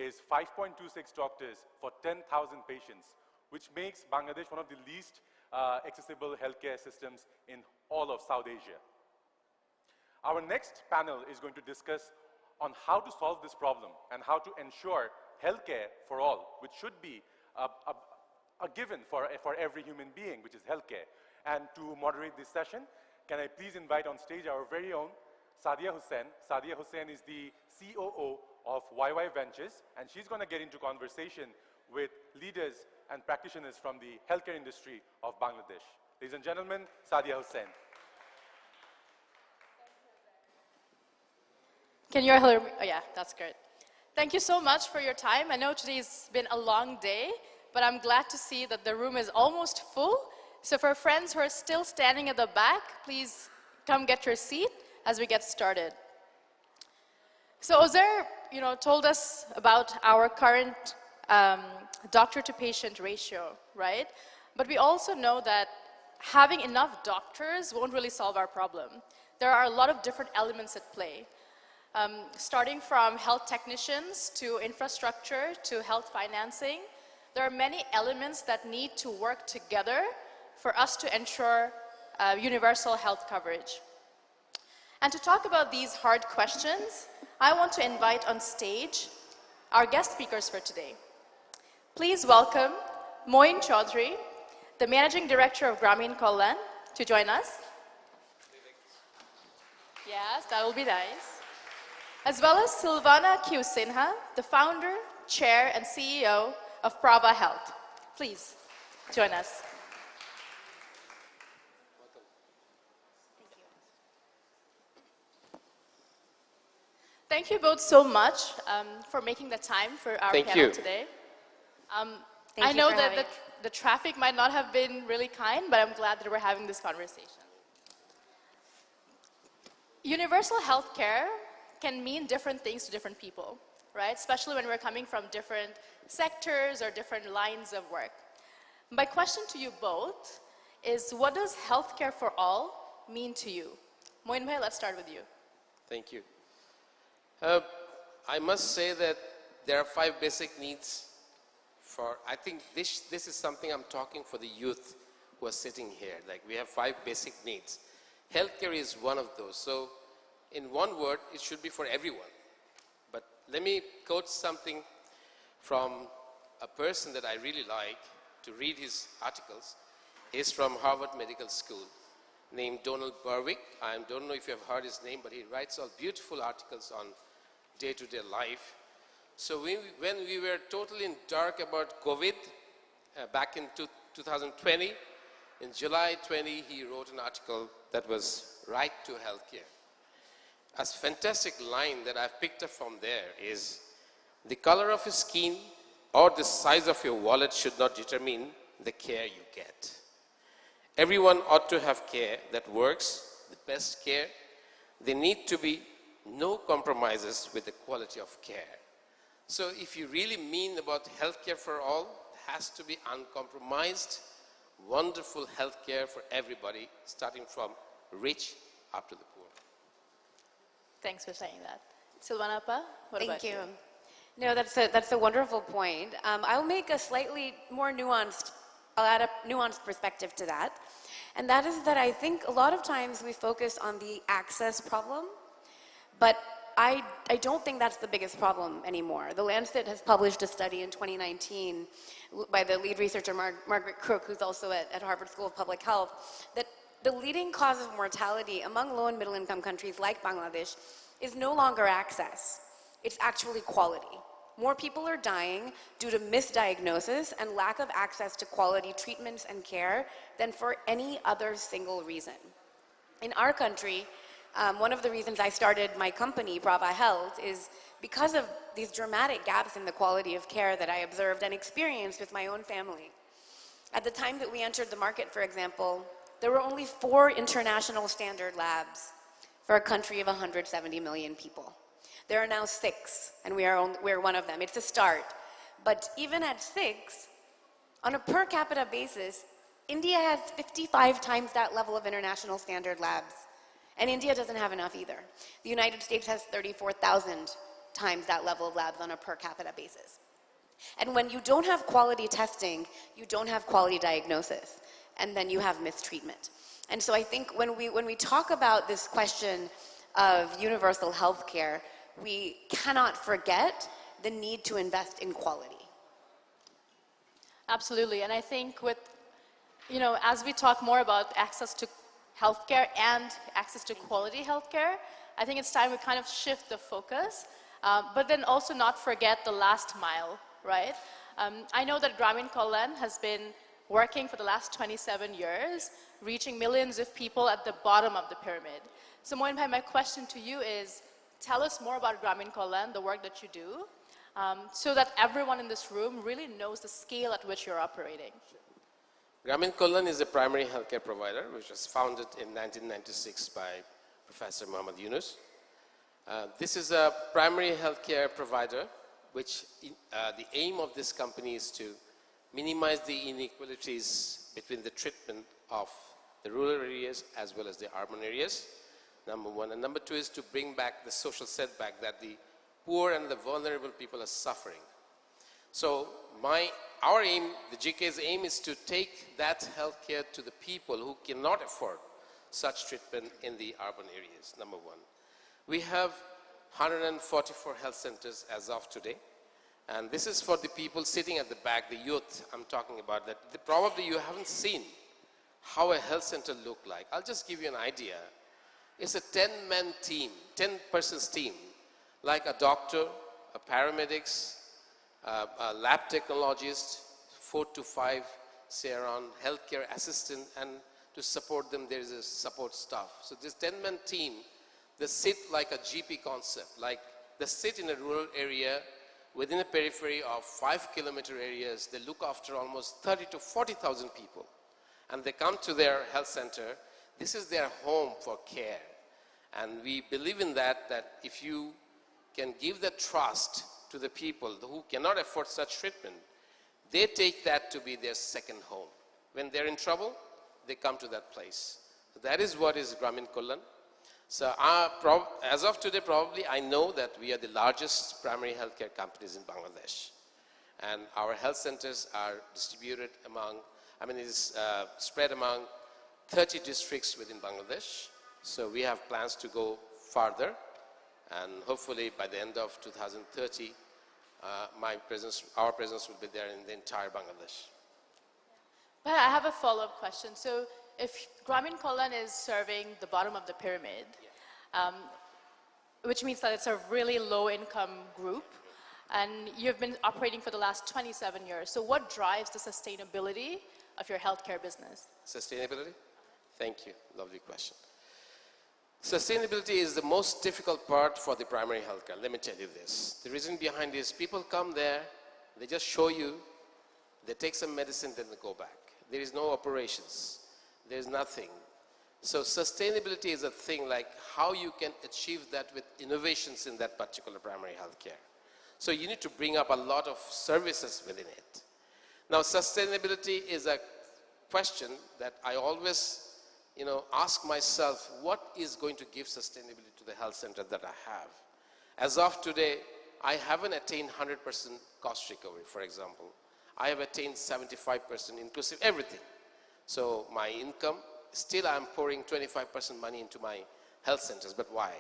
is 5.26 doctors for 10,000 patients, which makes Bangladesh one of the least accessible healthcare systems in all of South Asia. Our next panel is going to discuss on how to solve this problem and how to ensure healthcare for all, which should be a given for every human being, which is healthcare. And to moderate this session, can I please invite on stage our very own Sadia Hussain. Sadia Hussain is the COO of YY Ventures, and she's going to get into conversation with leaders and practitioners from the healthcare industry of Bangladesh. Ladies and gentlemen, Sadia Hussain. Can you all hear me? Oh yeah, that's great. Thank you so much for your time. I know today's been a long day, but I'm glad to see that the room is almost full. So for friends who are still standing at the back, please come get your seat as we get started. So Ozair, told us about our current doctor-to-patient ratio, right? But we also know that having enough doctors won't really solve our problem. There are a lot of different elements at play. Starting from health technicians to infrastructure to health financing, there are many elements that need to work together for us to ensure universal health coverage. And to talk about these hard questions, I want to invite on stage our guest speakers for today. Please welcome Moin Chaudhary, the Managing Director of Grameen Kalyan, to join us. Yes, that will be nice. As well as Silvana Q. Sinha, the founder, chair, and CEO of Prava Health. Please join us. Thank you both so much for making the time for our panel today. I know that the traffic might not have been really kind, but I'm glad that we're having this conversation. Universal health care can mean different things to different people, right? Especially when we're coming from different sectors or different lines of work. My question to you both is, what does healthcare for all mean to you? Moin bhai, let's start with you. Thank you. I must say that there are 5 basic needs for, I think this is something I'm talking for the youth who are sitting here. Like, we have 5 basic needs. Healthcare is one of those. So in one word, it should be for everyone. But let me quote something from a person that I really like to read his articles. He's from Harvard Medical School, named Donald Berwick. I don't know if you have heard his name, but he writes all beautiful articles on day-to-day life. So when we were totally in dark about COVID, back in 2020, in July 20, he wrote an article that was Right to Healthcare. A fantastic line that I've picked up from there is, the color of your skin or the size of your wallet should not determine the care you get. Everyone ought to have care that works, the best care. There need to be no compromises with the quality of care. So if you really mean about healthcare for all, it has to be uncompromised, wonderful healthcare for everybody, starting from rich up to the poor. Thanks for saying that. Silvana Appa, what about you? Thank you. No, that's a wonderful point. I'll make a slightly more nuanced, I'll add a nuanced perspective to that. And that is that I think a lot of times we focus on the access problem, but I don't think that's the biggest problem anymore. The Lancet has published a study in 2019 by the lead researcher Margaret Crook, who's also at Harvard School of Public Health, that the leading cause of mortality among low and middle income countries like Bangladesh is no longer access. It's actually quality. More people are dying due to misdiagnosis and lack of access to quality treatments and care than for any other single reason. In our country, one of the reasons I started my company, Prava Health, is because of these dramatic gaps in the quality of care that I observed and experienced with my own family. At the time that we entered the market, for example, there were only 4 international standard labs for a country of 170 million people. There are now 6, and we're one of them. It's a start. But even at 6, on a per capita basis, India has 55 times that level of international standard labs. And India doesn't have enough either. The United States has 34,000 times that level of labs on a per capita basis. And when you don't have quality testing, you don't have quality diagnosis, and then you have mistreatment. And so I think when we talk about this question of universal health care, we cannot forget the need to invest in quality. Absolutely, and I think with, as we talk more about access to healthcare and access to quality healthcare, I think it's time we kind of shift the focus, but then also not forget the last mile, right? I know that Grameen Kalyan has been working for the last 27 years, reaching millions of people at the bottom of the pyramid. So Moin Bhai, my question to you is, tell us more about Grameen Kalyan, the work that you do, so that everyone in this room really knows the scale at which you're operating. Grameen Kalyan is a primary healthcare provider which was founded in 1996 by Professor Muhammad Yunus. This is a primary healthcare provider which the aim of this company is to minimize the inequalities between the treatment of the rural areas as well as the urban areas, number one. And number two is to bring back the social setback that the poor and the vulnerable people are suffering. So our aim, the GK's aim, is to take that healthcare to the people who cannot afford such treatment in the urban areas, number one. We have 144 health centers as of today. And this is for the people sitting at the back, the youth I'm talking about, that probably you haven't seen how a health center look like. I'll just give you an idea. It's a 10-man team, 10-persons team, like a doctor, a paramedics, a lab technologist, 4 to 5, say around healthcare assistant, and to support them there is a support staff. So this 10-man team, they sit like a GP concept, like they sit in a rural area within a periphery of 5-kilometer areas. They look after almost 30 to 40,000 people. And they come to their health center. This is their home for care. And we believe in that if you can give the trust to the people who cannot afford such treatment, they take that to be their second home. When they're in trouble, they come to that place. So that is what is Grameen Kalyan. So as of today, probably I know that we are the largest primary healthcare companies in Bangladesh. And our health centers are distributed among, it is spread among 30 districts within Bangladesh. So we have plans to go farther. And hopefully by the end of 2030, our presence will be there in the entire Bangladesh. But I have a follow-up question. So if Grameen Kalyan is serving the bottom of the pyramid, which means that it's a really low-income group, and you've been operating for the last 27 years. So what drives the sustainability of your healthcare business? Sustainability? Thank you. Lovely question. Sustainability is the most difficult part for the primary healthcare. Let me tell you this. The reason behind this, people come there, they just show you, they take some medicine, then they go back. There is no operations. There is nothing. So sustainability is a thing like how you can achieve that with innovations in that particular primary healthcare. So you need to bring up a lot of services within it. Now sustainability is a question that I always ask myself, what is going to give sustainability to the health center that I have? As of today, I haven't attained 100% cost recovery, for example. I have attained 75% inclusive everything. So my income, still I'm pouring 25% money into my health centers. But why?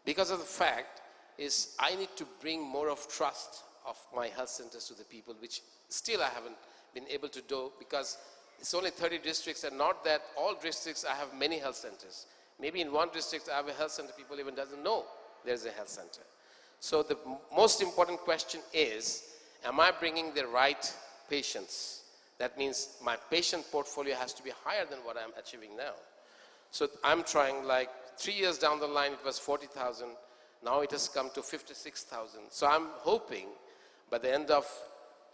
Because of the fact is I need to bring more of trust of my health centers to the people, which still I haven't been able to do, because it's only 30 districts, and not that all districts I have many health centers. Maybe in one district I have a health center, people even doesn't know there's a health center. So the most important question is, am I bringing the right patients? That means my patient portfolio has to be higher than what I'm achieving now. So I'm trying, like 3 years down the line, it was 40,000. Now it has come to 56,000. So I'm hoping by the end of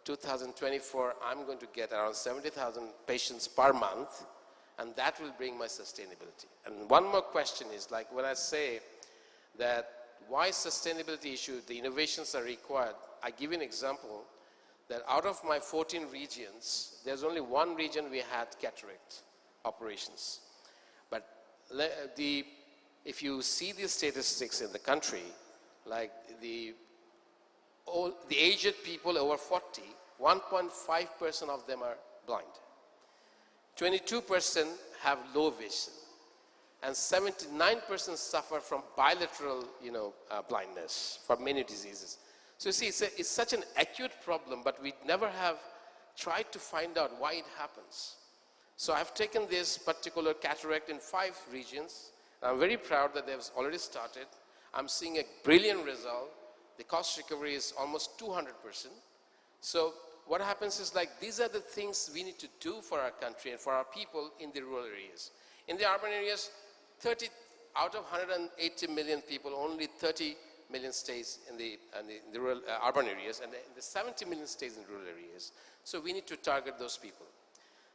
2024, I'm going to get around 70,000 patients per month, and that will bring my sustainability. And one more question is, like when I say that why sustainability issue, the innovations are required, I give you an example that out of my 14 regions, there's only one region we had cataract operations. But if you see the statistics in the country, like the aged people over 40, 1.5% of them are blind. 22% have low vision, and 79% suffer from bilateral, blindness for many diseases. So you see, it's such an acute problem, but we never have tried to find out why it happens. So I've taken this particular cataract in 5 regions. I'm very proud that they've already started. I'm seeing a brilliant result. The cost recovery is almost 200%. So what happens is, like, these are the things we need to do for our country and for our people in the rural areas. In the urban areas, 30 out of 180 million people, only 30 million stays in the rural, urban areas, and the 70 million stays in rural areas. So we need to target those people.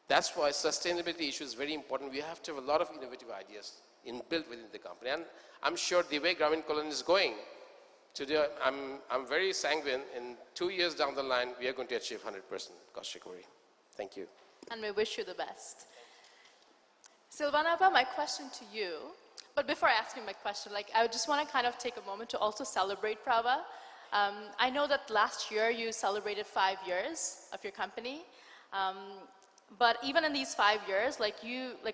That's why sustainability issue is very important. We have to have a lot of innovative ideas built within the company. And I'm sure the way Grameen Kalyan is going, today I'm very sanguine. In 2 years down the line, we are going to achieve 100% cost recovery. Thank you. And we wish you the best. Silvanapa, my question to you, but before I ask you my question, I just want to kind of take a moment to also celebrate Prava. I know that last year you celebrated 5 years of your company. But even in these 5 years,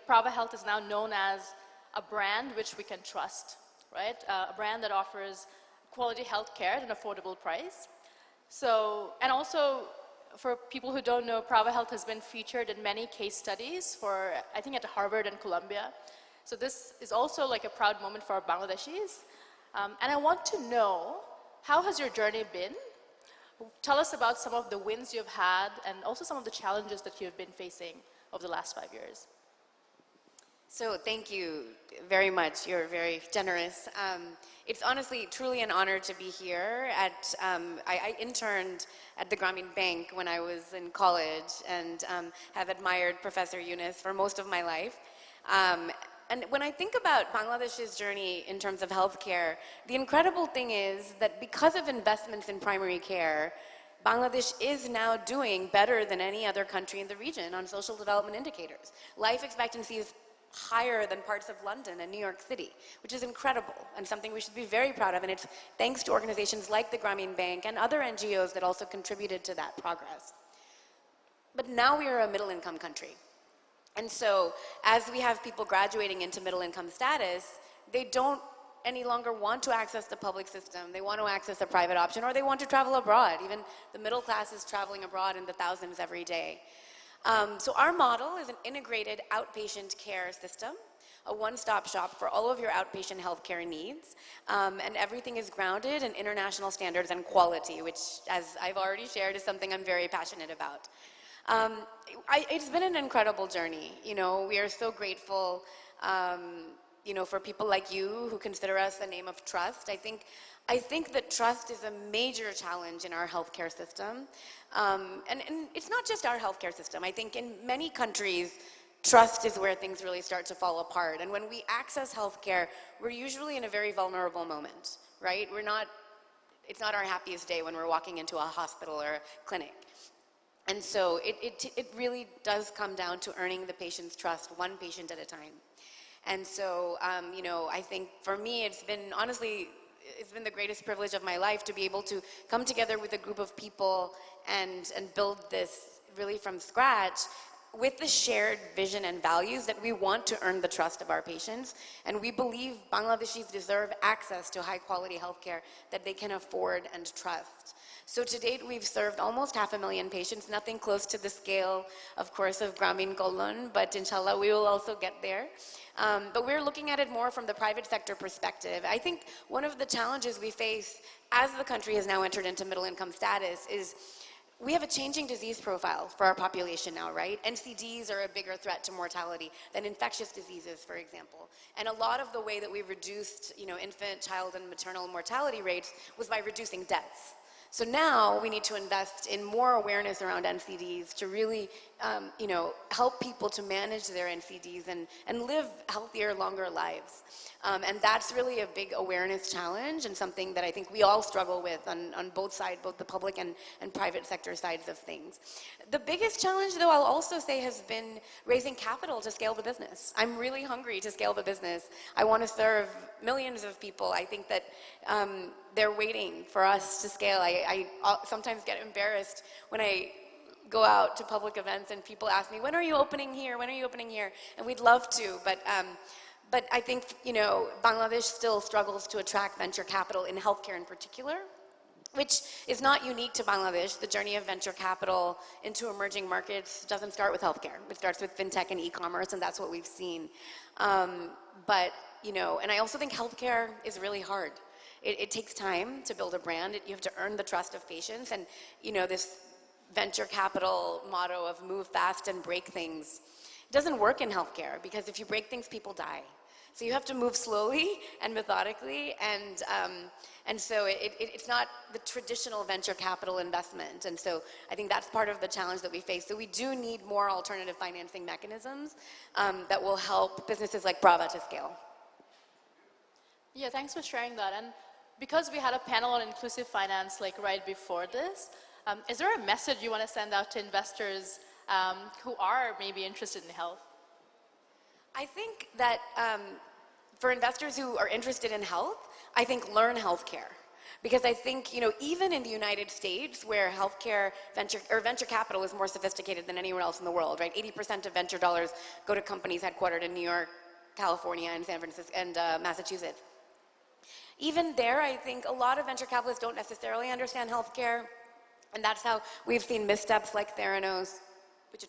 Prava Health is now known as a brand which we can trust, right? A brand that offers quality health care at an affordable price. So, and also, for people who don't know, Prava Health has been featured in many case studies I think at Harvard and Columbia. So this is also like a proud moment for our Bangladeshis. And I want to know, how has your journey been? Tell us about some of the wins you've had and also some of the challenges that you've been facing over the last 5 years. So thank you very much. You're very generous. It's honestly truly an honor to be here. I interned at the Grameen Bank when I was in college and have admired Professor Yunus for most of my life. And when I think about Bangladesh's journey in terms of healthcare, the incredible thing is that because of investments in primary care, Bangladesh is now doing better than any other country in the region on social development indicators. Life expectancy is higher than parts of London and New York City, which is incredible and something we should be very proud of. And it's thanks to organizations like the Grameen Bank and other NGOs that also contributed to that progress. But now we are a middle-income country. And so as we have people graduating into middle-income status, they don't any longer want to access the public system. They want to access a private option, or they want to travel abroad. Even the middle class is traveling abroad in the thousands every day. So our model is an integrated outpatient care system, a one-stop shop for all of your outpatient healthcare needs, and everything is grounded in international standards and quality, which, as I've already shared, is something I'm very passionate about. It's been an incredible journey. We are so grateful, for people like you who consider us a name of trust. I think that trust is a major challenge in our healthcare system. And it's not just our healthcare system. I think in many countries, trust is where things really start to fall apart. And when we access healthcare, we're usually in a very vulnerable moment, right? It's not our happiest day when we're walking into a hospital or a clinic. And so it really does come down to earning the patient's trust, one patient at a time. And so, I think for me, it's been the greatest privilege of my life to be able to come together with a group of people and build this really from scratch with the shared vision and values that we want to earn the trust of our patients. And we believe Bangladeshis deserve access to high quality healthcare that they can afford and trust. So to date, we've served almost 500,000 patients, nothing close to the scale, of course, of Grameen Kalyan, but inshallah, we will also get there. But we're looking at it more from the private sector perspective. I think one of the challenges we face as the country has now entered into middle income status is we have a changing disease profile for our population now, right? NCDs are a bigger threat to mortality than infectious diseases, for example. And a lot of the way that we reduced, infant, child, and maternal mortality rates was by reducing deaths. So now we need to invest in more awareness around NCDs to really help people to manage their NCDs and live healthier, longer lives. And that's really a big awareness challenge and something that I think we all struggle with on both sides, both the public and private sector sides of things. The biggest challenge, though, I'll also say has been raising capital to scale the business. I'm really hungry to scale the business. I want to serve millions of people. I think that they're waiting for us to scale. I sometimes get embarrassed when I go out to public events and people ask me, when are you opening here? When are you opening here? And we'd love to, but I think, Bangladesh still struggles to attract venture capital in healthcare in particular, which is not unique to Bangladesh. The journey of venture capital into emerging markets doesn't start with healthcare. It starts with fintech and e-commerce, and that's what we've seen. And I also think healthcare is really hard. It takes time to build a brand. You have to earn the trust of patients, and this venture capital motto of move fast and break things doesn't work in healthcare, because if you break things, people die. So you have to move slowly and methodically, and so it's not the traditional venture capital investment. And so I think that's part of the challenge that we face. So we do need more alternative financing mechanisms that will help businesses like Brava to scale. Yeah, thanks for sharing that. And because we had a panel on inclusive finance right before this, is there a message you want to send out to investors who are maybe interested in health? I think that for investors who are interested in health, I think learn healthcare. Because I think, even in the United States, where healthcare venture capital is more sophisticated than anywhere else in the world, right? 80% of venture dollars go to companies headquartered in New York, California, and San Francisco, and Massachusetts. Even there, I think a lot of venture capitalists don't necessarily understand healthcare. And that's how we've seen missteps like Theranos, which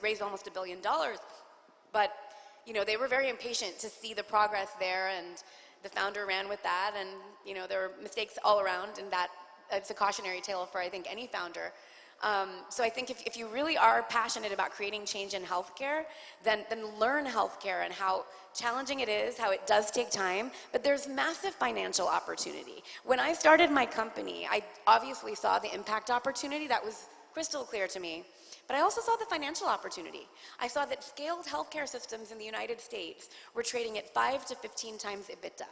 raised almost $1 billion. But, they were very impatient to see the progress there, and the founder ran with that, and, there were mistakes all around, and it's a cautionary tale for, I think, any founder. So I think if you really are passionate about creating change in healthcare, then learn healthcare and how challenging it is, how it does take time, but there's massive financial opportunity. When I started my company, I obviously saw the impact opportunity. That was crystal clear to me. But I also saw the financial opportunity. I saw that scaled healthcare systems in the United States were trading at 5 to 15 times EBITDA.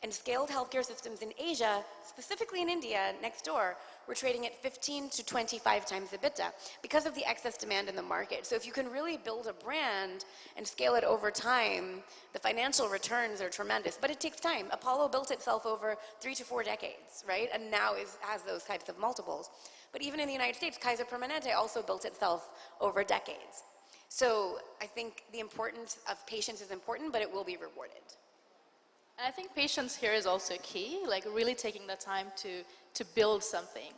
And scaled healthcare systems in Asia, specifically in India, next door, were trading at 15 to 25 times EBITDA because of the excess demand in the market. So if you can really build a brand and scale it over time, the financial returns are tremendous. But it takes time. Apollo built itself over 3 to 4 decades, right? And now has those types of multiples. But even in the United States, Kaiser Permanente also built itself over decades. So I think the importance of patience is important, but it will be rewarded. And I think patience here is also key, really taking the time to build something.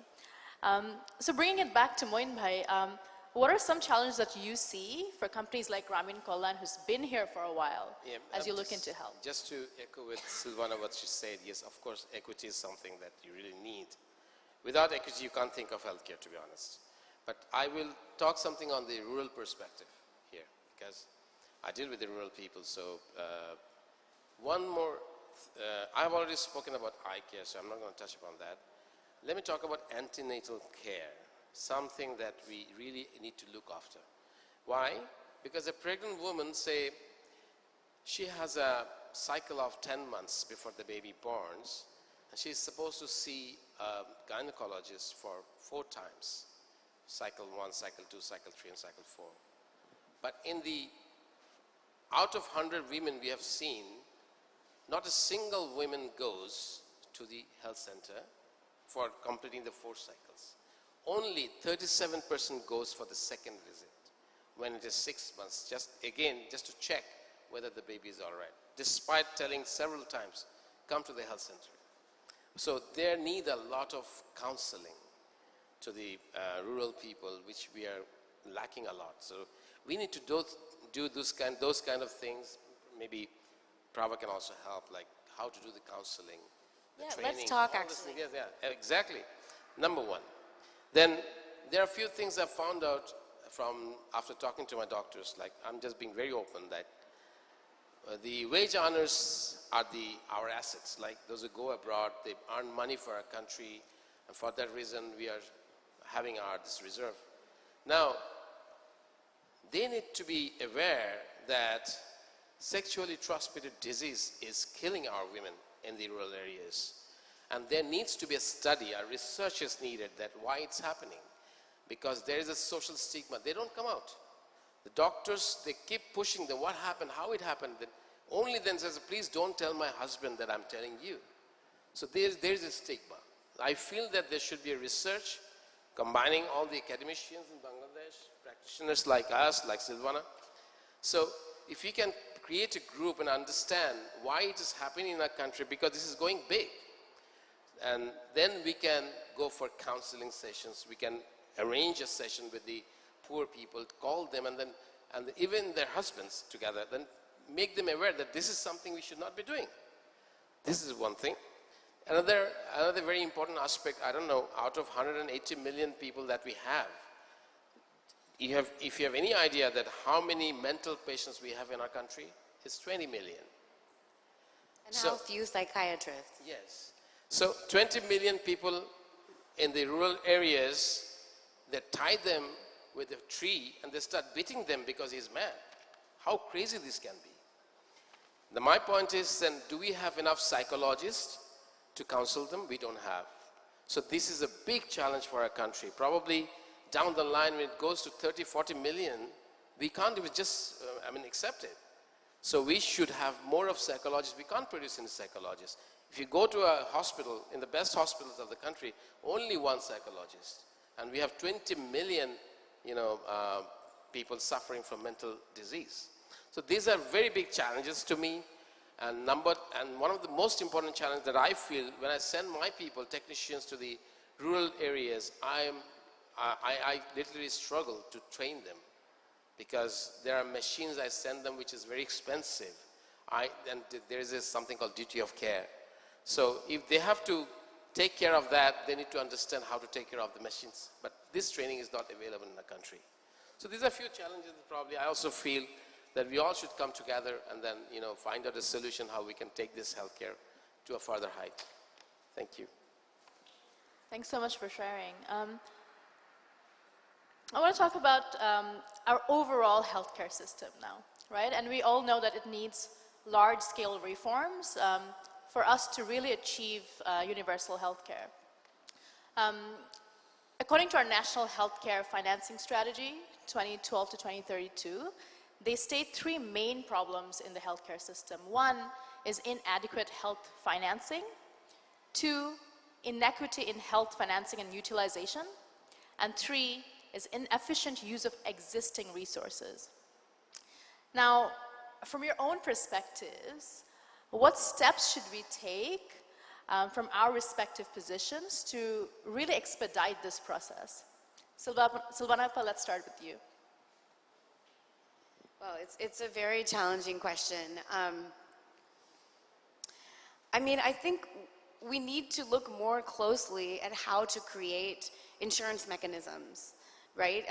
So bringing it back to Moin Bhai, what are some challenges that you see for companies like Grameen Kalyan, who's been here for a while, as you look into health? Just to echo with Silvana what she said, yes, of course, equity is something that you really need. Without equity, you can't think of healthcare, to be honest. But I will talk something on the rural perspective here, because I deal with the rural people. So one more, I've already spoken about eye care, so I'm not going to touch upon that. Let me talk about antenatal care, something that we really need to look after. Why? Because a pregnant woman, say, she has a cycle of 10 months before the baby borns, and she's supposed to see a gynecologist for 4 times. Cycle 1, cycle 2, cycle 3, and cycle 4. But out of 100 women we have seen, not a single woman goes to the health center for completing the 4 cycles. Only 37% goes for the second visit when it is 6 months, just to check whether the baby is all right, despite telling several times, come to the health center. So there need a lot of counseling to the rural people, which we are lacking a lot. So we need to do those kind of things. Maybe Prava can also help, like how to do the counseling, the training. Let's talk actually. Yes, yeah, exactly. Number one. Then there are a few things I found out after talking to my doctors. Like, I'm just being very open that the wage earners are our assets. Like those who go abroad, they earn money for our country, and for that reason we are having this reserve. Now, they need to be aware that sexually transmitted disease is killing our women in the rural areas. And there needs to be a study, a research is needed that why it's happening. Because there is a social stigma. They don't come out. The doctors, they keep pushing them. What happened? How it happened? Then only then says, please don't tell my husband that I'm telling you. So there's a stigma. I feel that there should be a research combining all the academicians in Bangladesh, practitioners like us, like Silvana. So if we can create a group and understand why it is happening in our country, because this is going big. And then we can go for counseling sessions. We can arrange a session with the poor people, call them, and even their husbands together, then make them aware that this is something we should not be doing. This is one thing. Another very important aspect, I don't know, out of 180 million people that we have, if you have any idea that how many mental patients we have in our country, it's 20 million. And how few psychiatrists. Yes. So 20 million people in the rural areas, they tie them with a tree and they start beating them because he's mad. How crazy this can be. My point is then, do we have enough psychologists to counsel them? We don't have. So this is a big challenge for our country. Probably down the line when it goes to 30, 40 million, we can't even just, accept it. So we should have more of psychologists. We can't produce any psychologists. If you go to a hospital, in the best hospitals of the country, only one psychologist. And we have 20 million, people suffering from mental disease. So these are very big challenges to me. And one of the most important challenges that I feel when I send my people, technicians, to the rural areas, I literally struggle to train them because there are machines I send them which is very expensive. And there is something called duty of care. So if they have to take care of that, they need to understand how to take care of the machines. But this training is not available in the country. So these are a few challenges probably. I also feel that we all should come together and then, find out a solution how we can take this healthcare to a further height. Thank you. Thanks so much for sharing. I want to talk about our overall healthcare system now, right? And we all know that it needs large-scale reforms for us to really achieve universal healthcare. According to our National Healthcare Financing Strategy, 2012 to 2032, they state three main problems in the healthcare system. One is inadequate health financing. Two, inequity in health financing and utilization. And three is inefficient use of existing resources. Now, from your own perspectives, what steps should we take from our respective positions to really expedite this process? Silvana, let's start with you. Well, it's a very challenging question. I think we need to look more closely at how to create insurance mechanisms, right?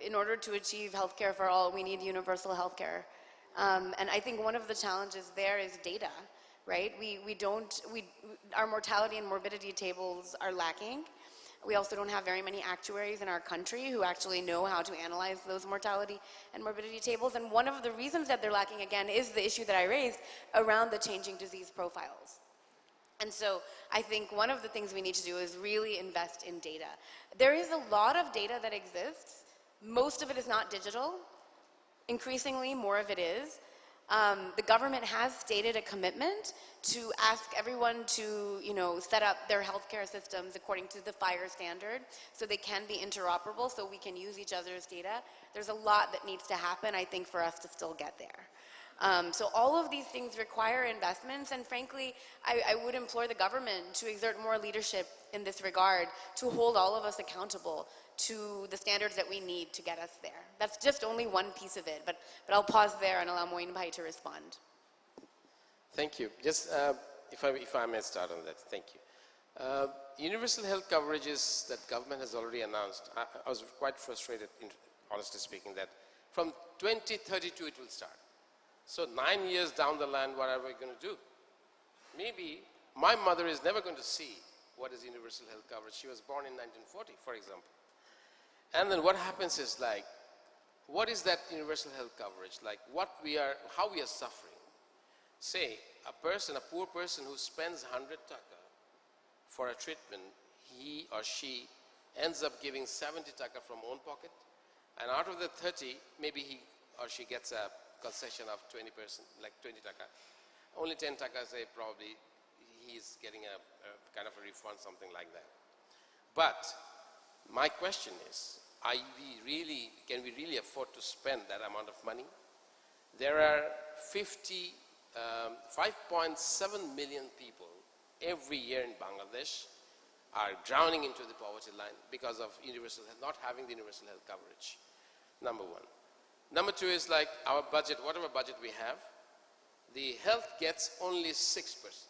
In order to achieve healthcare for all, we need universal healthcare. And I think one of the challenges there is data, right? Our mortality and morbidity tables are lacking. We also don't have very many actuaries in our country who actually know how to analyze those mortality and morbidity tables. And one of the reasons that they're lacking, again, is the issue that I raised around the changing disease profiles. And so I think one of the things we need to do is really invest in data. There is a lot of data that exists. Most of it is not digital. Increasingly, more of it is. The government has stated a commitment to ask everyone to, set up their healthcare systems according to the FHIR standard so they can be interoperable so we can use each other's data. There's a lot that needs to happen, I think, for us to still get there. So all of these things require investments, and frankly, I would implore the government to exert more leadership in this regard to hold all of us accountable to the standards that we need to get us there. That's just only one piece of it, but I'll pause there and allow Moin Bhai to respond. Thank you. Just if I may start on that, thank you. Universal health coverages that government has already announced, I was quite frustrated, honestly speaking, that from 2032 it will start. So 9 years down the line, what are we going to do? Maybe my mother is never going to see what is universal health coverage. She was born in 1940, for example. And then what happens is, like, what is that universal health coverage? Like how we are suffering. Say, a poor person who spends 100 taka for a treatment, he or she ends up giving 70 taka from own pocket, and out of the 30, maybe he or she gets a concession of 20%, like 20 taka. Only 10 taka, say, probably he's getting a kind of a refund, something like that. But my question is, can we really afford to spend that amount of money? There are 5.7 million people every year in Bangladesh are drowning into the poverty line because of universal health, not having the universal health coverage. Number one. Number two is like our budget, whatever budget we have, the health gets only 6%.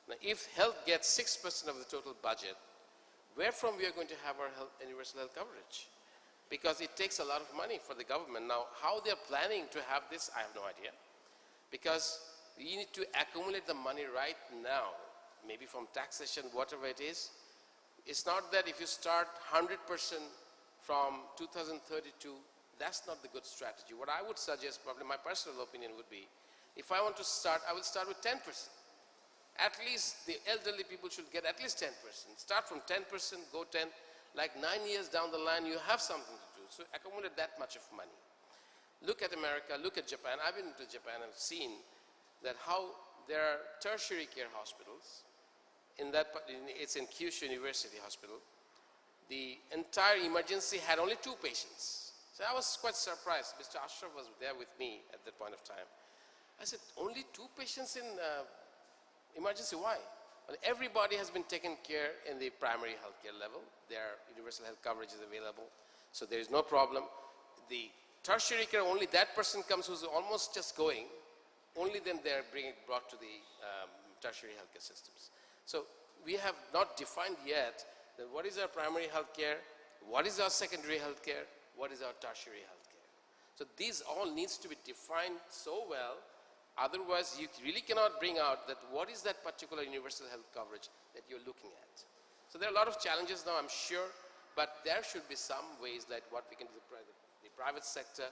Now, if health gets 6% of the total budget, where from we are going to have our universal health coverage? Because it takes a lot of money for the government. Now, how they're planning to have this, I have no idea. Because we need to accumulate the money right now, maybe from taxation, whatever it is. It's not that if you start 100% from 2032, that's not the good strategy. What I would suggest, probably my personal opinion would be, if I want to start, I will start with 10%. At least the elderly people should get at least 10%. Start from 10%, go 10, like 9 years down the line, you have something to do. So accumulate that much of money. Look at America, look at Japan. I've been to Japan and seen that how there are tertiary care hospitals. It's in Kyushu University Hospital. The entire emergency had only 2 patients. So I was quite surprised. Mr. Ashraf was there with me at that point of time. I said, only 2 patients in emergency, why? Well, everybody has been taken care in the primary healthcare level. Their universal health coverage is available, so there is no problem. The tertiary care, only that person comes who's almost just going, only then they're brought to the tertiary healthcare systems. So we have not defined yet that what is our primary healthcare, what is our secondary healthcare, what is our tertiary healthcare. So these all needs to be defined so well. Otherwise, you really cannot bring out that what is that particular universal health coverage that you're looking at. So there are a lot of challenges now, I'm sure, but there should be some ways that what we can do, the private sector,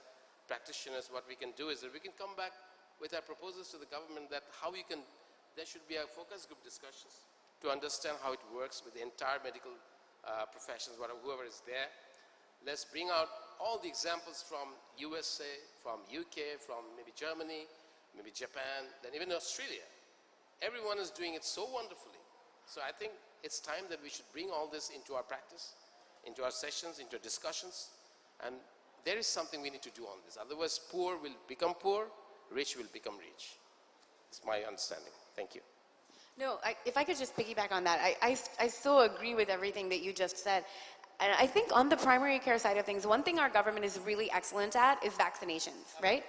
practitioners, what we can do is that we can come back with our proposals to the government that there should be a focus group discussions to understand how it works with the entire medical professions, whoever is there. Let's bring out all the examples from USA, from UK, from maybe Germany, maybe Japan, then even Australia. Everyone is doing it so wonderfully. So I think it's time that we should bring all this into our practice, into our sessions, into our discussions, and there is something we need to do on this. Otherwise, poor will become poor, rich will become rich. It's my understanding. Thank you. No, if I could just piggyback on that, I so agree with everything that you just said. And I think on the primary care side of things, one thing our government is really excellent at is vaccinations, right?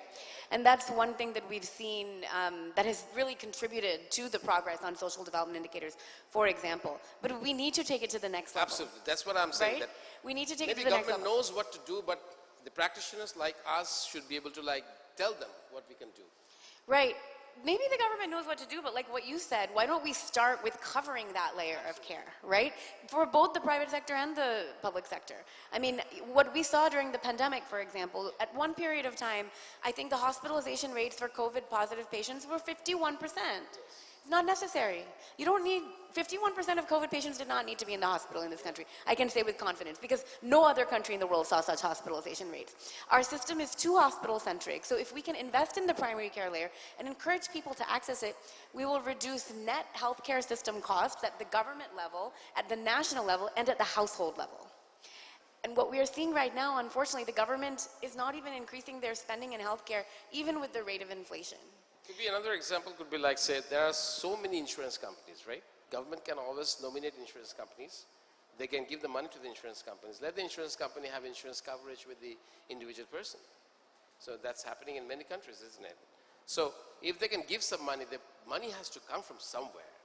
And that's one thing that we've seen that has really contributed to the progress on social development indicators, for example. But we need to take it to the next level. Absolutely. That's what I'm saying. Right? That we need to take it to the next maybe level. government knows what to do, but the practitioners like us should be able to tell them what we can do. Right. Maybe the government knows what to do, but like what you said, why don't we start with covering that layer of care, right? For both the private sector and the public sector. I mean, what we saw during the pandemic, for example, at one period of time, I think the hospitalization rates for COVID positive patients were 51%. It's not necessary. You don't need, 51% of COVID patients did not need to be in the hospital in this country. I can say with confidence, because no other country in the world saw such hospitalization rates. Our system is too hospital-centric, so if we can invest in the primary care layer and encourage people to access it, we will reduce net healthcare system costs at the government level, at the national level, and at the household level. And what we are seeing right now, unfortunately, the government is not even increasing their spending in healthcare, even with the rate of inflation. Could be another example could be like, say, there are so many insurance companies, right? Government can always nominate insurance companies. They can give the money to the insurance companies. Let the insurance company have insurance coverage with the individual person. So that's happening in many countries, isn't it? So if they can give some money, the money has to come from somewhere.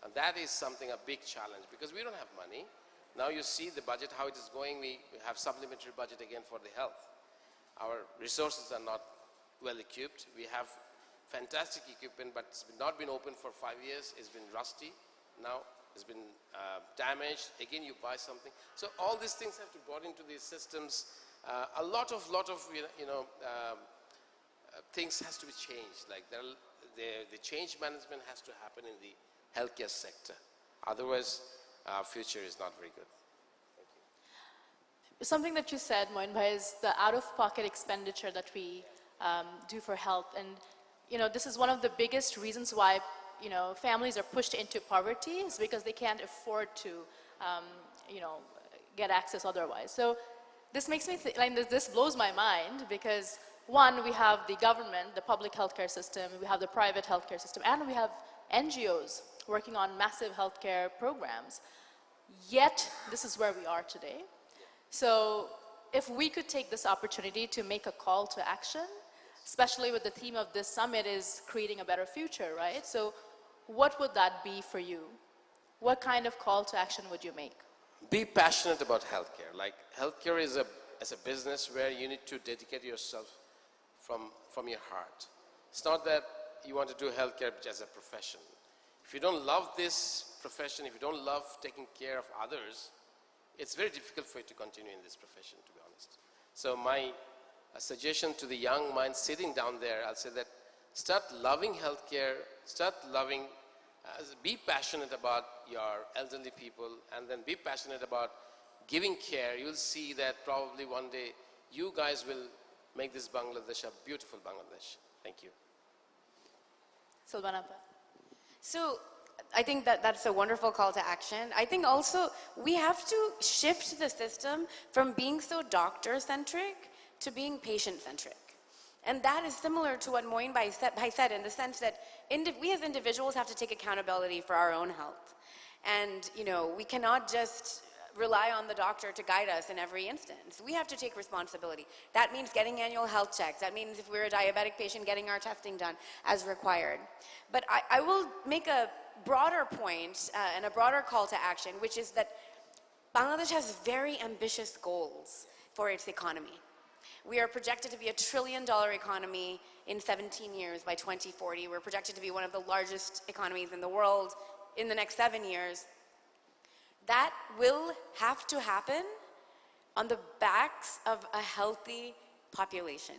And that is something, a big challenge, because we don't have money. Now you see the budget, how it is going. We have supplementary budget again for the health. Our resources are not well equipped. We have fantastic equipment, but it's not been open for 5 years. It's been rusty. Now has been damaged, again you buy something. So all these things have to be brought into these systems. A lot of things has to be changed. Like the change management has to happen in the healthcare sector. Otherwise, our future is not very good. Something that you said, Moin Bhai, is the out-of-pocket expenditure that we do for health. And, this is one of the biggest reasons why, families are pushed into poverty, is because they can't afford to, get access otherwise. So this makes me think, this blows my mind, because one, we have the government, the public healthcare system, we have the private healthcare system, and we have NGOs working on massive healthcare programs. Yet, this is where we are today. So if we could take this opportunity to make a call to action, especially with the theme of this summit is creating a better future, right? So what would that be for you? What kind of call to action would you make? Be passionate about healthcare. Like healthcare is a business where you need to dedicate yourself from your heart. It's not that you want to do healthcare as a profession. If you don't love this profession, if you don't love taking care of others, it's very difficult for you to continue in this profession, to be honest. So my suggestion to the young minds sitting down there, I'll say that start loving healthcare, start loving, be passionate about your elderly people, and then be passionate about giving care. You'll see that probably one day you guys will make this Bangladesh a beautiful Bangladesh. Thank you. Silvanappa. So I think that's a wonderful call to action. I think also we have to shift the system from being so doctor-centric to being patient-centric. And that is similar to what Moin Bhai said, in the sense that we as individuals have to take accountability for our own health. And, we cannot just rely on the doctor to guide us in every instance. We have to take responsibility. That means getting annual health checks. That means if we're a diabetic patient, getting our testing done as required. But I will make a broader point and a broader call to action, which is that Bangladesh has very ambitious goals for its economy. We are projected to be $1 trillion economy in 17 years by 2040. We're projected to be one of the largest economies in the world in the next 7 years. That will have to happen on the backs of a healthy population.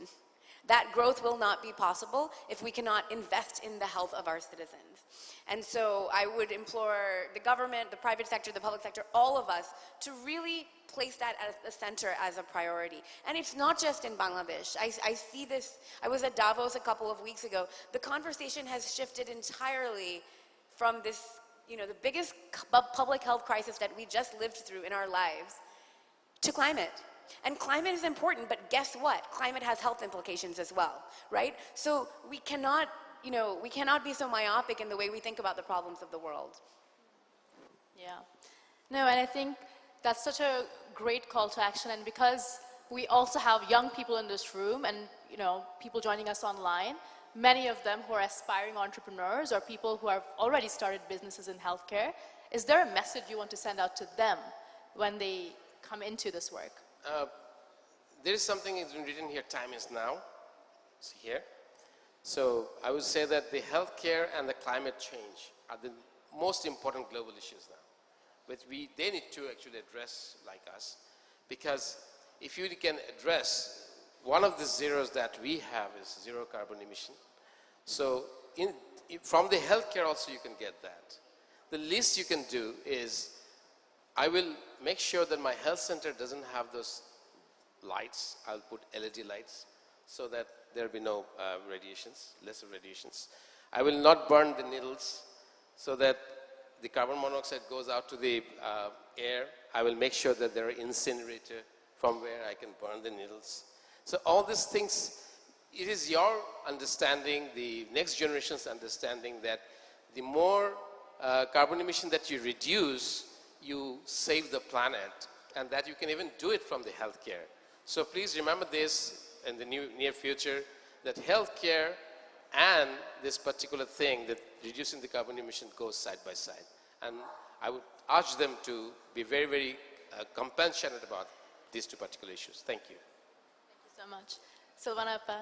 That growth will not be possible if we cannot invest in the health of our citizens. And so I would implore the government, the private sector, the public sector, all of us to really place that as the center as a priority. And it's not just in Bangladesh. I see this, I was at Davos a couple of weeks ago. The conversation has shifted entirely from this, the biggest public health crisis that we just lived through in our lives to climate. And climate is important, but guess what? Climate has health implications as well, right? So we cannot be so myopic in the way we think about the problems of the world. Yeah. No, and I think that's such a great call to action. And because we also have young people in this room and, people joining us online, many of them who are aspiring entrepreneurs or people who have already started businesses in healthcare, is there a message you want to send out to them when they come into this work? There is something that's been written here, time is now. It's here. So I would say that the healthcare and the climate change are the most important global issues now, which they need to actually address like us. Because if you can address, one of the zeros that we have is zero carbon emission. So from the healthcare also you can get that. The least you can do is, I will make sure that my health center doesn't have those lights. I'll put LED lights so that there will be no radiations, lesser radiations. I will not burn the needles so that the carbon monoxide goes out to the air. I will make sure that there are incinerator from where I can burn the needles. So all these things, it is your understanding, the next generation's understanding, that the more carbon emission that you reduce, you save the planet, and that you can even do it from the healthcare. So please remember this in the near future, that healthcare and this particular thing, that reducing the carbon emission, goes side by side. And I would urge them to be very, very compassionate about these two particular issues. Thank you. Thank you so much. Silvanappa.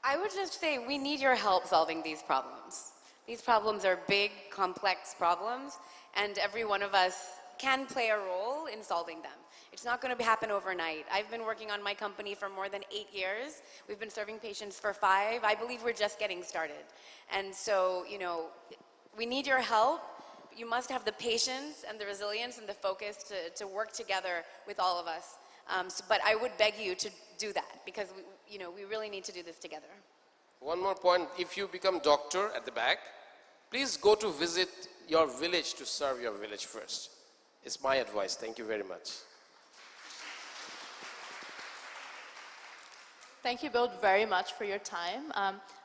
I would just say we need your help solving these problems. These problems are big, complex problems, and every one of us can play a role in solving them. It's not going to happen overnight. I've been working on my company for more than 8 years. We've been serving patients for 5. I believe we're just getting started. And so, you know, we need your help. You must have the patience and the resilience and the focus to work together with all of us. But I would beg you to do that because we really need to do this together. One more point, if you become doctor at the back, please go to visit your village to serve your village first. It's my advice. Thank you very much. Thank you both very much for your time.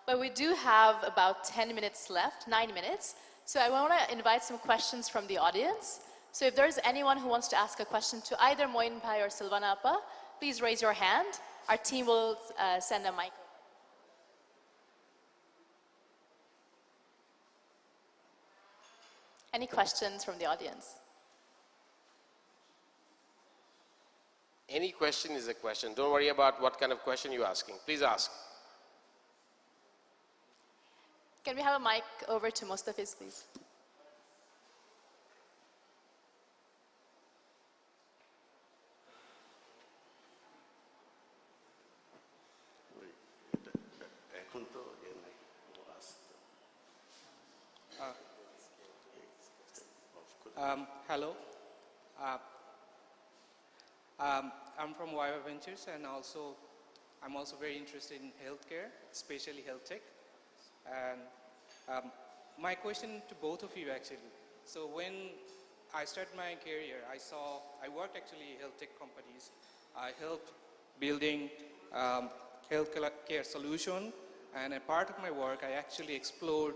But we do have about 10 minutes left, 9 minutes. So I want to invite some questions from the audience. So if there's anyone who wants to ask a question to either Moin Bhai or Silvana Appa, please raise your hand. Our team will send a mic. Any questions from the audience? Any question is a question. Don't worry about what kind of question you're asking. Please ask. Can we have a mic over to Mustafiz, please? Hello. I'm from Viva Ventures, and I'm also very interested in healthcare, especially health tech. And my question to both of you actually. So when I started my career, I worked actually in health tech companies. I helped building healthcare solution, and a part of my work, I actually explored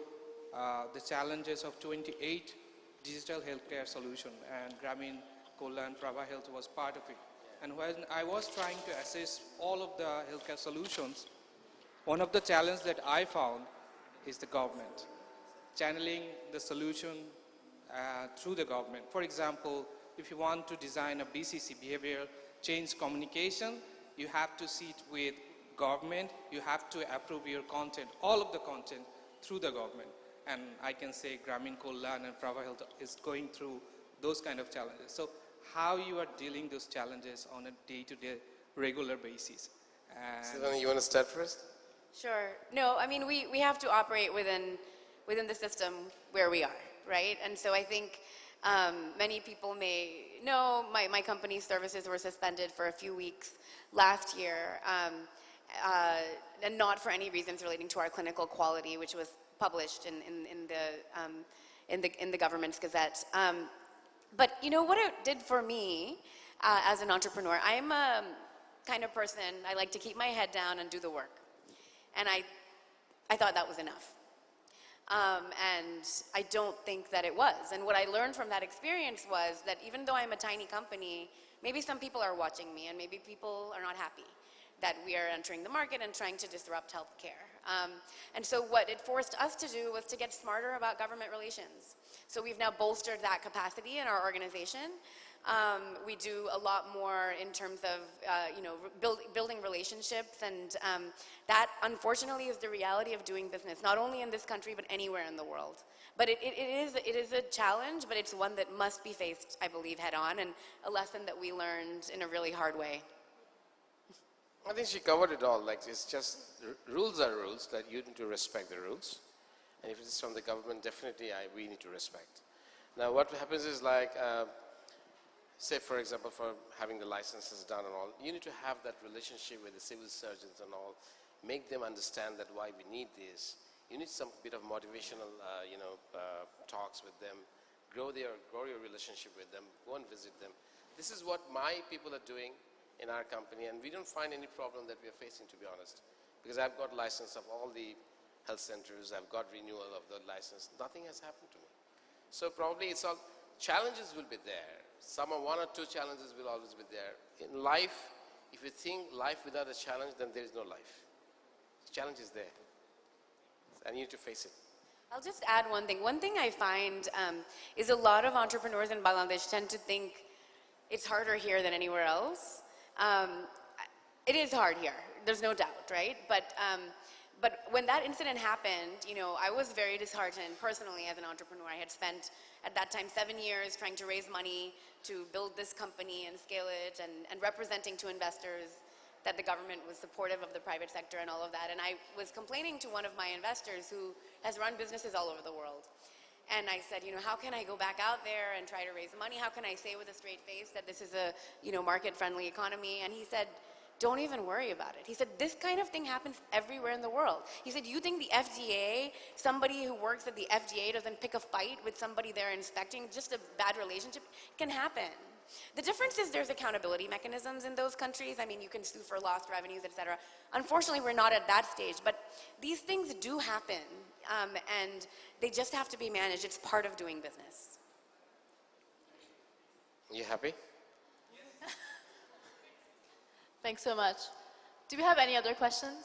the challenges of 28 digital healthcare solution, and Grameen Kalyan Prabha Health was part of it. And when I was trying to assess all of the healthcare solutions, one of the challenges that I found is the government, channeling the solution through the government. For example, if you want to design a BCC, behavioral change communication, you have to sit with government, you have to approve your content, all of the content through the government. And I can say Grameen Kalyan and Prabha Health is going through those kind of challenges. So how you are dealing those challenges on a day-to-day regular basis. Silvana, you want to start first? Sure. No, I mean, we have to operate within the system where we are, right? And so I think many people may know my company's services were suspended for a few weeks last year, and not for any reasons relating to our clinical quality, which was published in the government's gazette. But you know what it did for me as an entrepreneur? I'm a kind of person, I like to keep my head down and do the work. And I thought that was enough. And I don't think that it was. And what I learned from that experience was that even though I'm a tiny company, maybe some people are watching me and maybe people are not happy that we are entering the market and trying to disrupt healthcare. And so what it forced us to do was to get smarter about government relations. So we've now bolstered that capacity in our organization. We do a lot more in terms of building relationships, and that unfortunately is the reality of doing business, not only in this country but anywhere in the world. But it is a challenge, but it's one that must be faced, I believe, head on, and a lesson that we learned in a really hard way. I think she covered it all. Like, it's just rules are rules, that you need to respect the rules. And if it's from the government, definitely we need to respect. Now what happens is, like, say for example, for having the licenses done and all, you need to have that relationship with the civil surgeons and all, make them understand that why we need this. You need some bit of motivational talks with them, grow your relationship with them, go and visit them. This is what my people are doing in our company, and we don't find any problem that we are facing, to be honest, because I've got license of all the health centers, I've got renewal of the license, nothing has happened to me. So probably it's all, challenges will be there. Some one or two challenges will always be there. In life, if you think life without a challenge, then there is no life. The challenge is there, and you need to face it. I'll just add one thing. One thing I find is a lot of entrepreneurs in Bangladesh tend to think it's harder here than anywhere else. It is hard here, there's no doubt, right? But But when that incident happened, you know, I was very disheartened personally as an entrepreneur. I had spent at that time 7 years trying to raise money to build this company and scale it and representing to investors that the government was supportive of the private sector and all of that. And I was complaining to one of my investors who has run businesses all over the world. And I said, you know, how can I go back out there and try to raise money? How can I say with a straight face that this is a, you know, market-friendly economy? And he said, don't even worry about it. He said, this kind of thing happens everywhere in the world. He said, you think the FDA, somebody who works at the FDA doesn't pick a fight with somebody they're inspecting, just a bad relationship? It can happen. The difference is there's accountability mechanisms in those countries. I mean, you can sue for lost revenues, et cetera. Unfortunately, we're not at that stage, but these things do happen, and they just have to be managed. It's part of doing business. You happy? Thanks so much. Do we have any other questions?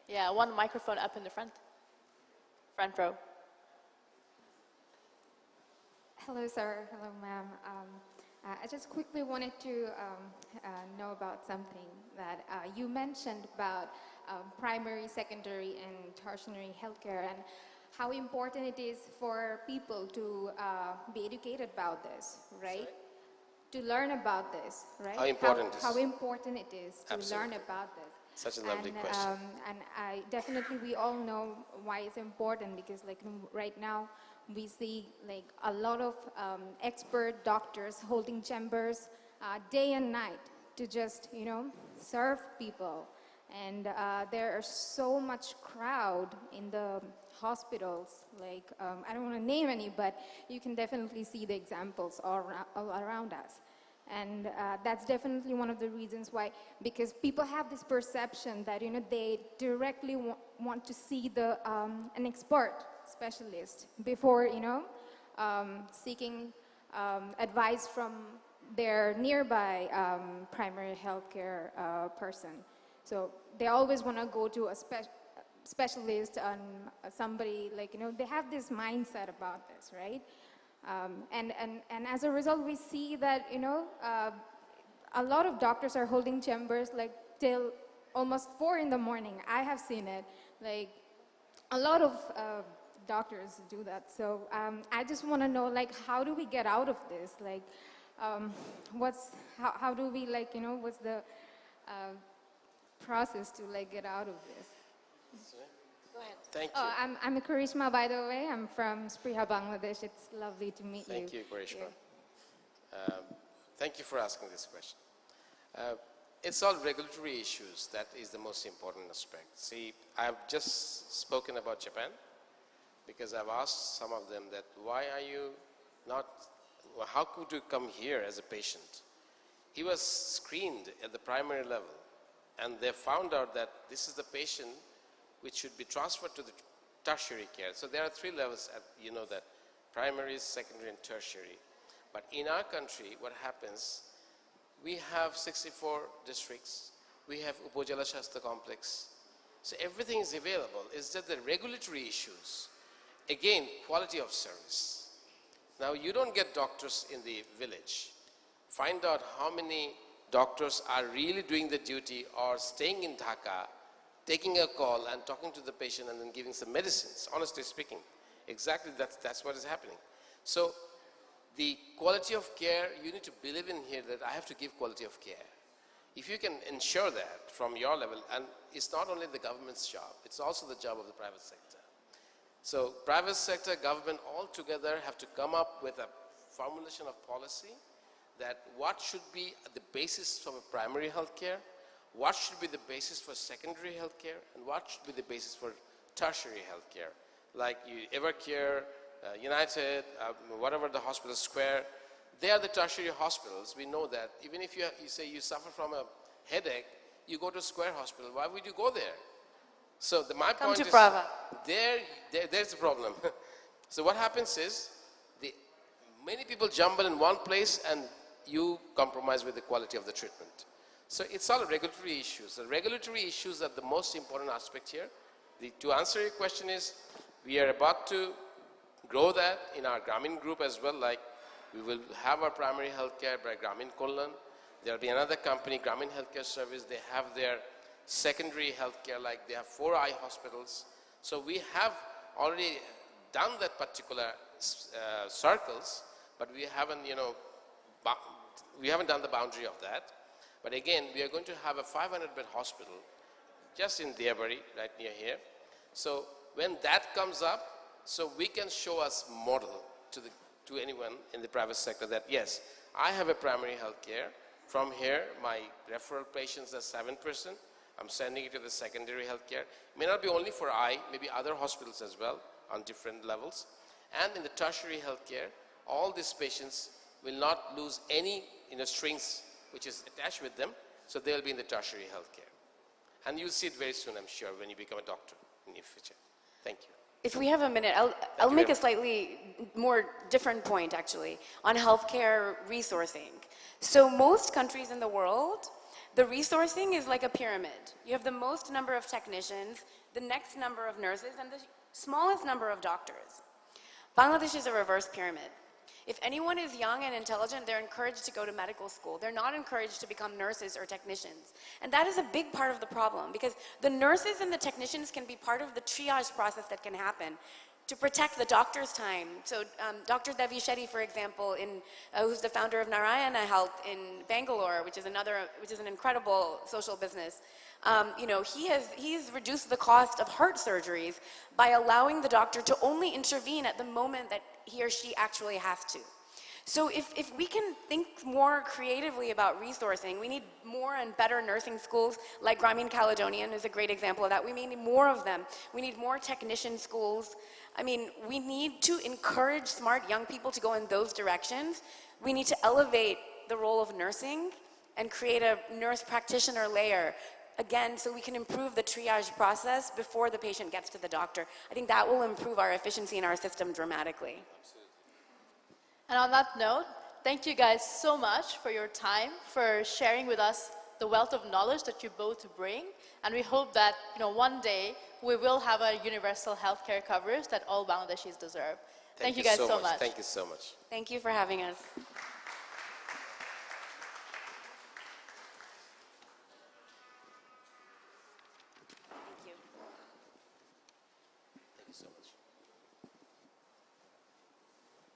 Yeah, one microphone up in the front row. Hello, sir. Hello, ma'am. I just quickly wanted to know about something that you mentioned about primary, secondary, and tertiary healthcare, and how important it is for people to be educated about this, right? To learn about this, right? How important how important it is to Absolutely. learn about this. Such a lovely question. And I definitely, we all know why it's important, because like right now we see like a lot of expert doctors holding chambers day and night to just, you know, serve people. And there are so much crowd in the hospitals, like, I don't want to name any, but you can definitely see the examples all around us. And that's definitely one of the reasons why, because people have this perception that, you know, they directly want to see the, an expert specialist before, you know, seeking advice from their nearby primary healthcare person. So they always want to go to a specialist and somebody, like, you know, they have this mindset about this, right? And as a result, we see that, you know, a lot of doctors are holding chambers like till almost 4 in the morning. I have seen it. Like, a lot of doctors do that. So I just want to know, like, how do we get out of this? Like, how do we, like, you know, what's the process to, like, get out of this? Go ahead. Thank you. Oh, I'm Karishma, by the way. I'm from Spriha, Bangladesh. It's lovely to meet you. Thank you, Karishma. Thank you for asking this question. It's all regulatory issues that is the most important aspect. See, I've just spoken about Japan because I've asked some of them that why are you not, how could you come here as a patient? He was screened at the primary level and they found out that this is the patient which should be transferred to the tertiary care. So there are 3 levels, you know that, primary, secondary, and tertiary. But in our country, what happens, we have 64 districts, we have Upojala Shastha Complex, so everything is available. It's just the regulatory issues. Again, quality of service. Now, you don't get doctors in the village. Find out how many doctors are really doing the duty or staying in Dhaka, taking a call and talking to the patient and then giving some medicines, honestly speaking. Exactly, that's what is happening. So the quality of care, you need to believe in here that I have to give quality of care. If you can ensure that from your level, and it's not only the government's job, it's also the job of the private sector. So private sector, government all together have to come up with a formulation of policy that what should be the basis for primary health care, what should be the basis for secondary health care, and what should be the basis for tertiary health care. Like Evercare, United, whatever the hospital Square, they are the tertiary hospitals. We know that. Even if you say you suffer from a headache, you go to Square Hospital. Why would you go there? So my point is, there's a problem. So what happens is, many people jumble in one place and you compromise with the quality of the treatment. So it's all regulatory issues. The regulatory issues are the most important aspect here. To answer your question is, we are about to grow that in our Grameen group as well. Like, we will have our primary health care by Grameen Kalyan. There'll be another company, Grameen Healthcare Service, they have their secondary healthcare, like they have 4 eye hospitals. So we have already done that particular circles, but we haven't, we haven't done the boundary of that. But again, we are going to have a 500-bed hospital just in Deobari, right near here. So when that comes up, so we can show us model to anyone in the private sector that yes, I have a primary health care. From here, my referral patients are 7%. I'm sending it to the secondary health care. May not be only for eye, maybe other hospitals as well on different levels. And in the tertiary health care, all these patients will not lose any strings which is attached with them, so they'll be in the tertiary health care. And you'll see it very soon, I'm sure, when you become a doctor in the future. Thank you. If we have a minute, I'll make a slightly more different point, actually, on healthcare resourcing. So most countries in the world, the resourcing is like a pyramid. You have the most number of technicians, the next number of nurses, and the smallest number of doctors. Bangladesh is a reverse pyramid. If anyone is young and intelligent, they're encouraged to go to medical school. They're not encouraged to become nurses or technicians. And that is a big part of the problem, because the nurses and the technicians can be part of the triage process that can happen to protect the doctor's time. So Dr. Devi Shetty, for example, who's the founder of Narayana Health in Bangalore, which is an incredible social business. He's reduced the cost of heart surgeries by allowing the doctor to only intervene at the moment that he or she actually has to. So if we can think more creatively about resourcing, we need more and better nursing schools, like Grameen Kalyan is a great example of that. We need more of them. We need more technician schools. I mean, we need to encourage smart young people to go in those directions. We need to elevate the role of nursing and create a nurse practitioner layer, again, so we can improve the triage process before the patient gets to the doctor. I think that will improve our efficiency in our system dramatically. And on that note, thank you guys so much for your time, for sharing with us the wealth of knowledge that you both bring. And we hope that one day we will have a universal healthcare coverage that all Bangladeshis deserve. Thank you guys so much. Thank you so much. Thank you for having us.